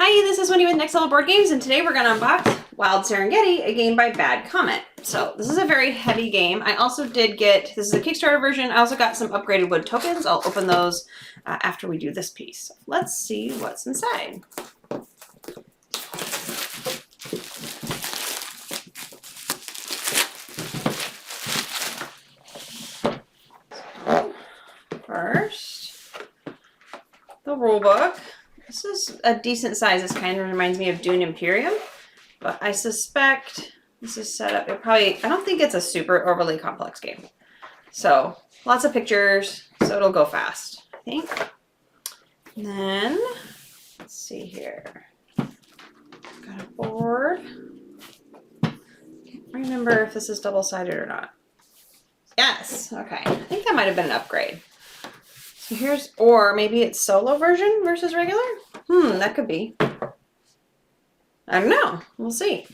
Hi, this is Wendy with Next Level Board Games, and today we're going to unbox Wild Serengeti, a game by Bad Comet. So this is a very heavy game. I also did get, this is a Kickstarter version, I also got some upgraded wood tokens. I'll open those after we do this piece. Let's see what's inside. First, the rule book. This is a decent size. This kind of reminds me of Dune Imperium, but I suspect this is set up. I don't think it's a super overly complex game. So lots of pictures, so it'll go fast, I think. And then, let's see here. Got a board. Can't remember if this is double-sided or not. Yes, okay. I think that might have been an upgrade. So here's, or maybe it's solo version versus regular? That could be. I don't know. We'll see.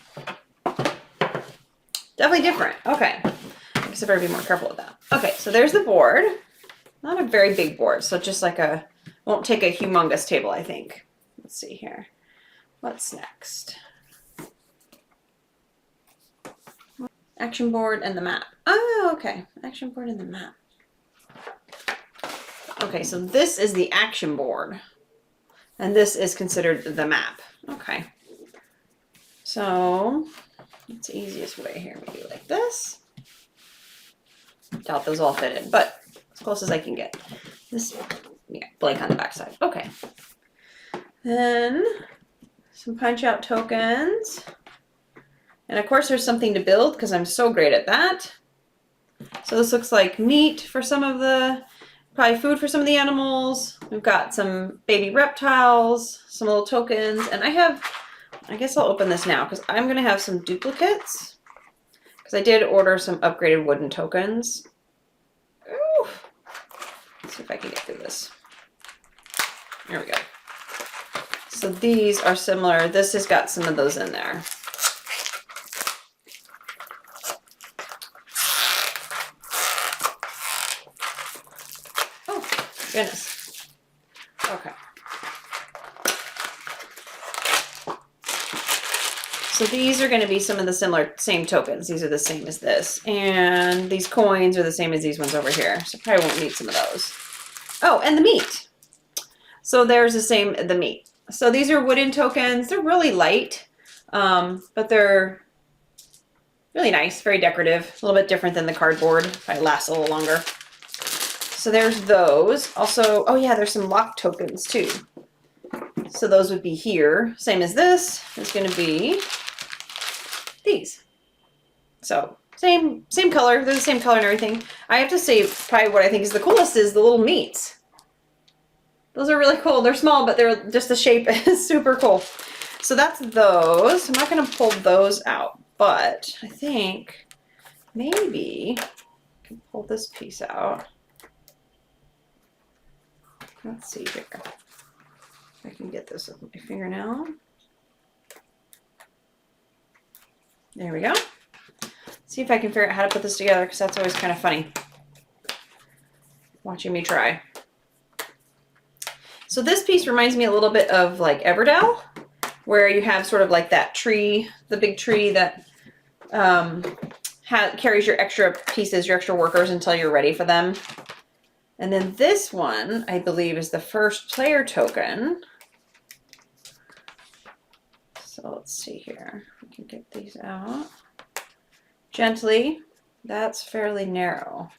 Definitely different. Okay. I guess I better be more careful with that. Okay, so there's the board. Not a very big board, so just like won't take a humongous table, I think. Let's see here. What's next? Action board and the map. Oh, okay. Action board and the map. Okay, so this is the action board. And this is considered the map. Okay. So, it's the easiest way here. Maybe like this. Doubt those all fit in, but as close as I can get. This, yeah, blank on the back side. Okay. Then, some punch out tokens. And of course there's something to build because I'm so great at that. So this looks like meat for some of the, probably food for some of the animals. We've got some baby reptiles, some little tokens, and I guess I'll open this now because I'm going to have some duplicates because I did order some upgraded wooden tokens. Ooh. Let's see if I can get through this. There we go. So these are similar. This has got some of those in there. Goodness. Okay. So these are going to be some of the same tokens. These are the same as this. And these coins are the same as these ones over here. So probably won't need some of those. Oh, and the meat. So there's the meat. So these are wooden tokens. They're really light, but they're really nice, very decorative. A little bit different than the cardboard. Probably lasts a little longer. So there's those. Also, oh yeah, there's some lock tokens too. So those would be here. Same as this. There's going to be these. So same color. They're the same color and everything. I have to say, probably what I think is the coolest is the little meats. Those are really cool. They're small, but they're just the shape is super cool. So that's those. I'm not going to pull those out, but I think maybe I can pull this piece out. Let's see here. If I can get this with my fingernail. There we go. See if I can figure out how to put this together because that's always kind of funny. Watching me try. So this piece reminds me a little bit of like Everdell, where you have sort of like that tree, the big tree that carries your extra pieces, your extra workers until you're ready for them. And then this one, I believe, is the first player token. So let's see here. We can get these out gently. That's fairly narrow.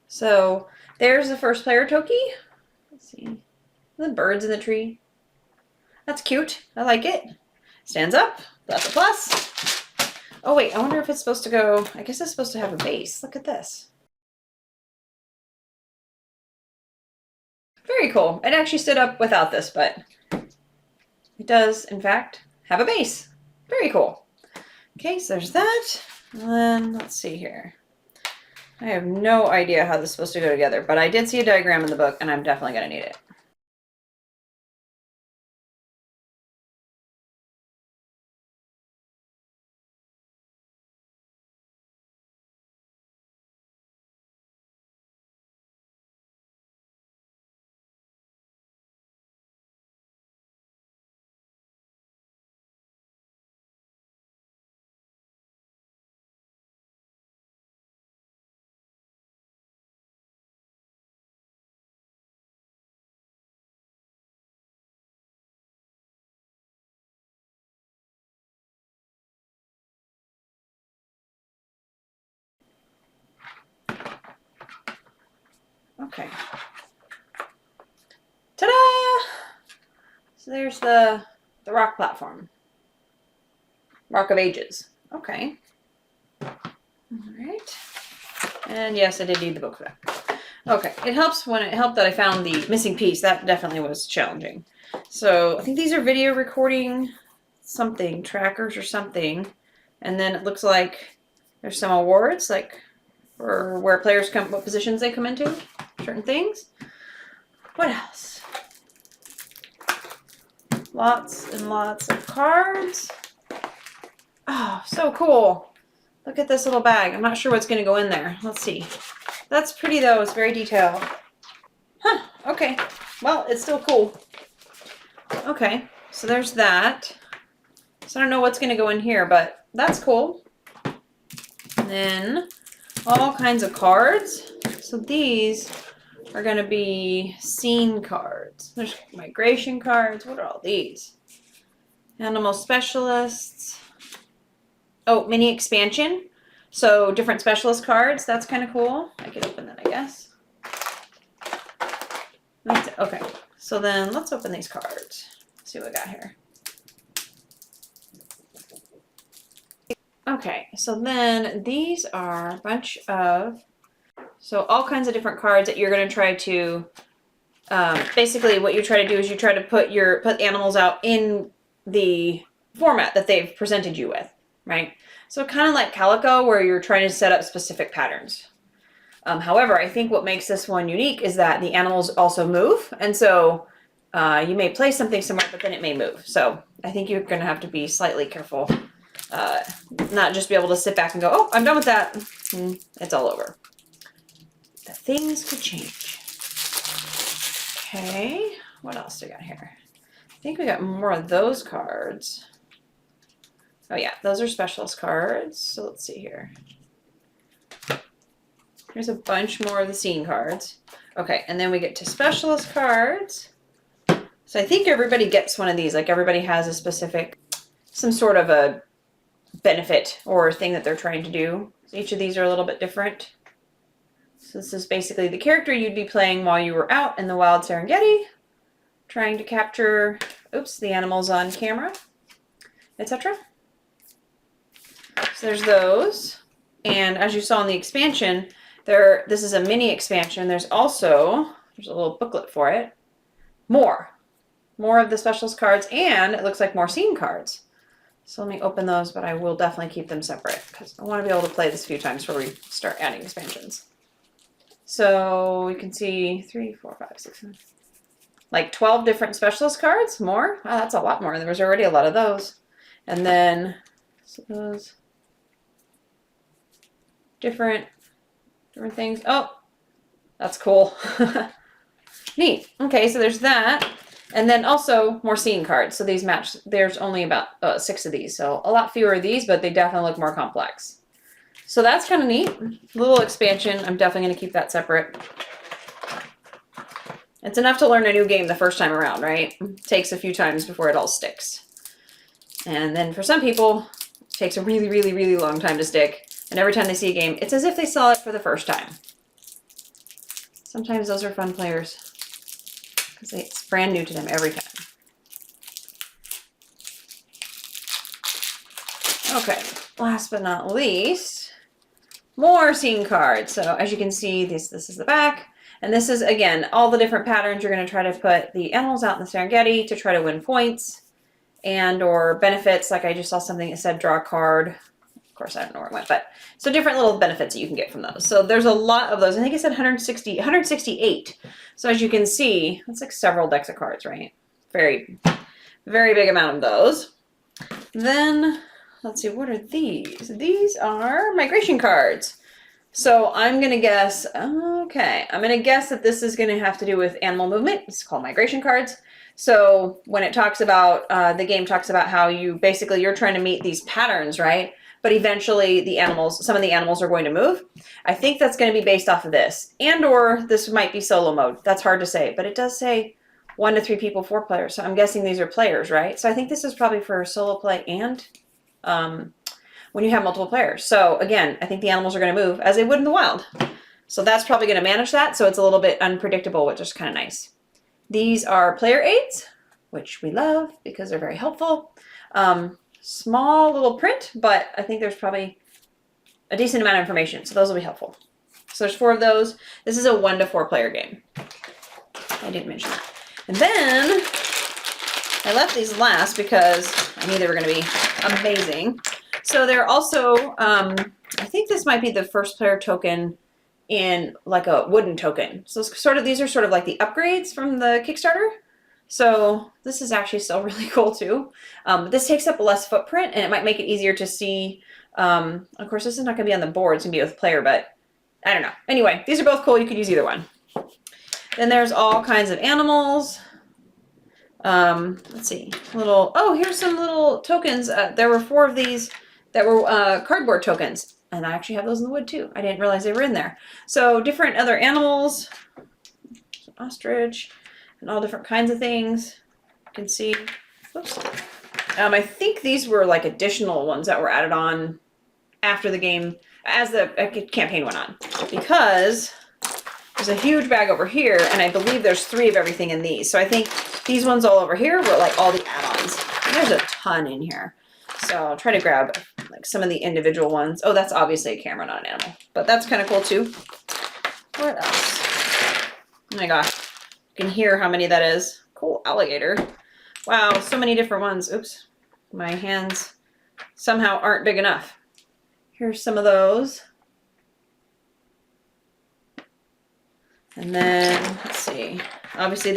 So there's the first player token. Let's see. The birds in the tree. That's cute. I like it. Stands up. That's a plus. Oh wait, I wonder if it's supposed to go, I guess it's supposed to have a base. Look at this. Very cool. It actually stood up without this, but it does, in fact, have a base. Very cool. Okay, so there's that. And then, let's see here. I have no idea how this is supposed to go together, but I did see a diagram in the book, and I'm definitely going to need it. Okay. Ta-da! So there's the rock platform. Rock of Ages. Okay. All right. And yes, I did need the book for that. Okay. It helped that I found the missing piece. That definitely was challenging. So I think these are video recording something, trackers or something. And then it looks like there's some awards, like for where players come, what positions they come into, certain things. What else? Lots and lots of cards. Oh, so cool. Look at this little bag. I'm not sure what's going to go in there. Let's see. That's pretty, though. It's very detailed. Huh. Okay. Well, it's still cool. Okay. So there's that. So I don't know what's going to go in here, but that's cool. And then all kinds of cards. So these are going to be scene cards. There's migration cards. What are all these? Animal specialists. Oh, mini expansion. So different specialist cards. That's kind of cool. I could open that, I guess. Okay. So then let's open these cards. See what we got here. Okay. So then these are a bunch of, so all kinds of different cards that you're going to try to, basically what you try to do is you try to put animals out in the format that they've presented you with, right? So kind of like Calico, where you're trying to set up specific patterns. However, I think what makes this one unique is that the animals also move. And so you may place something somewhere, but then it may move. So I think you're going to have to be slightly careful. Not just be able to sit back and go, oh, I'm done with that. It's all over. The things could change. Okay. What else do we got here? I think we got more of those cards. Oh yeah, those are specialist cards. So let's see here. Here's a bunch more of the scene cards. Okay, and then we get to specialist cards. So I think everybody gets one of these. Like everybody has a specific, some sort of a benefit or thing that they're trying to do. So each of these are a little bit different. So this is basically the character you'd be playing while you were out in the Wild Serengeti, trying to capture, the animals on camera, etc. So there's those. And as you saw in the expansion, this is a mini expansion. There's a little booklet for it. More of the specialist cards, and it looks like more scene cards. So let me open those, but I will definitely keep them separate because I want to be able to play this a few times before we start adding expansions. So we can see 3, 4, 5, 6, 7, like 12 different specialist cards. More? Wow, that's a lot more. There was already a lot of those. And then those different things. Oh, that's cool. Neat. Okay, so there's that. And then also more scene cards. So these match. There's only about 6 of these. So a lot fewer of these, but they definitely look more complex. So that's kind of neat. Little expansion. I'm definitely going to keep that separate. It's enough to learn a new game the first time around, right? It takes a few times before it all sticks. And then for some people, it takes a really, really, really long time to stick. And every time they see a game, it's as if they saw it for the first time. Sometimes those are fun players because it's brand new to them every time. Okay, last but not least, more scene cards. So as you can see, this is the back. And this is, again, all the different patterns you're going to try to put the animals out in the Serengeti to try to win points and or benefits. Like I just saw something that said draw a card. Of course, I don't know where it went, but so different little benefits that you can get from those. So there's a lot of those. I think it said 168. So as you can see, that's like several decks of cards, right? Very, very big amount of those. Then let's see, what are these? These are migration cards. So I'm going to guess, okay, I'm going to guess that this is going to have to do with animal movement. It's called migration cards. So when it talks about, the game talks about how you're trying to meet these patterns, right? But eventually some of the animals are going to move. I think that's going to be based off of this. And or this might be solo mode. That's hard to say, but it does say 1 to 3 people, 4 players. So I'm guessing these are players, right? So I think this is probably for solo play and when you have multiple players. So again, I think the animals are going to move as they would in the wild. So that's probably going to manage that. So it's a little bit unpredictable, which is kind of nice. These are player aids, which we love because they're very helpful. Small little print, but I think there's probably a decent amount of information. So those will be helpful. So there's 4 of those. This is a 1 to 4 player game. I didn't mention that. And then I left these last because I knew they were going to be amazing. So they're also, I think this might be the first player token in like a wooden token. So these are sort of like the upgrades from the Kickstarter. So this is actually still really cool too. This takes up less footprint and it might make it easier to see. Of course, this is not going to be on the board. It's going to be with player, but I don't know. Anyway, these are both cool. You could use either one. Then there's all kinds of animals. Let's see. Here's some little tokens. There were 4 of these that were cardboard tokens. And I actually have those in the wood too. I didn't realize they were in there. So different other animals. Ostrich. And all different kinds of things. You can see. Oops. I think these were like additional ones that were added on after the game as the campaign went on. Because there's a huge bag over here, and I believe there's 3 of everything in these. So I think these ones all over here were like all the add-ons. There's a ton in here. So I'll try to grab like some of the individual ones. Oh, that's obviously a camera, not an animal. But that's kind of cool too. What else? Oh my gosh. You can hear how many that is. Cool alligator. Wow, so many different ones. Oops. My hands somehow aren't big enough. Here's some of those. And then, let's see. Obviously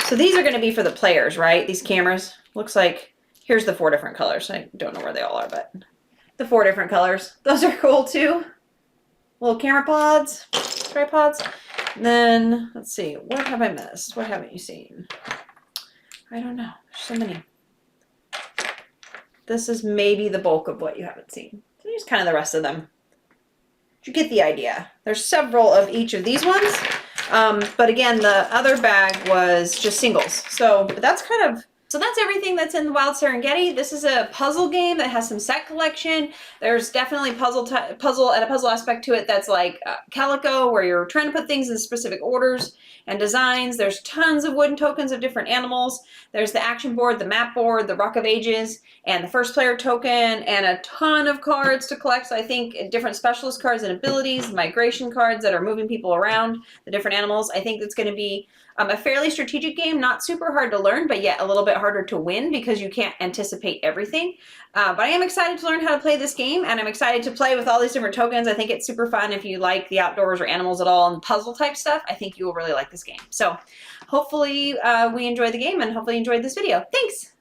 so these are going to be for the players, right? These cameras. Looks like, here's the 4 different colors. I don't know where they all are, but the 4 different colors. Those are cool too. Little camera pods, tripods. And then, let's see. What have I missed? What haven't you seen? I don't know. There's so many. This is maybe the bulk of what you haven't seen. So here's kind of the rest of them. You get the idea. There's several of each of these ones. But again, the other bag was just singles. So that's everything that's in the Wild Serengeti. This is a puzzle game that has some set collection. There's definitely puzzle aspect to it that's like Calico, where you're trying to put things in specific orders and designs. There's tons of wooden tokens of different animals. There's the action board, the map board, the Rock of Ages, and the first player token, and a ton of cards to collect. So I think different specialist cards and abilities, migration cards that are moving people around, the different animals. I think it's going to be a fairly strategic game, not super hard to learn, but yet a little bit harder to win because you can't anticipate everything. But I am excited to learn how to play this game, and I'm excited to play with all these different tokens. I think it's super fun if you like the outdoors or animals at all and puzzle type stuff. I think you will really like this game. So hopefully we enjoyed the game and hopefully you enjoyed this video. Thanks!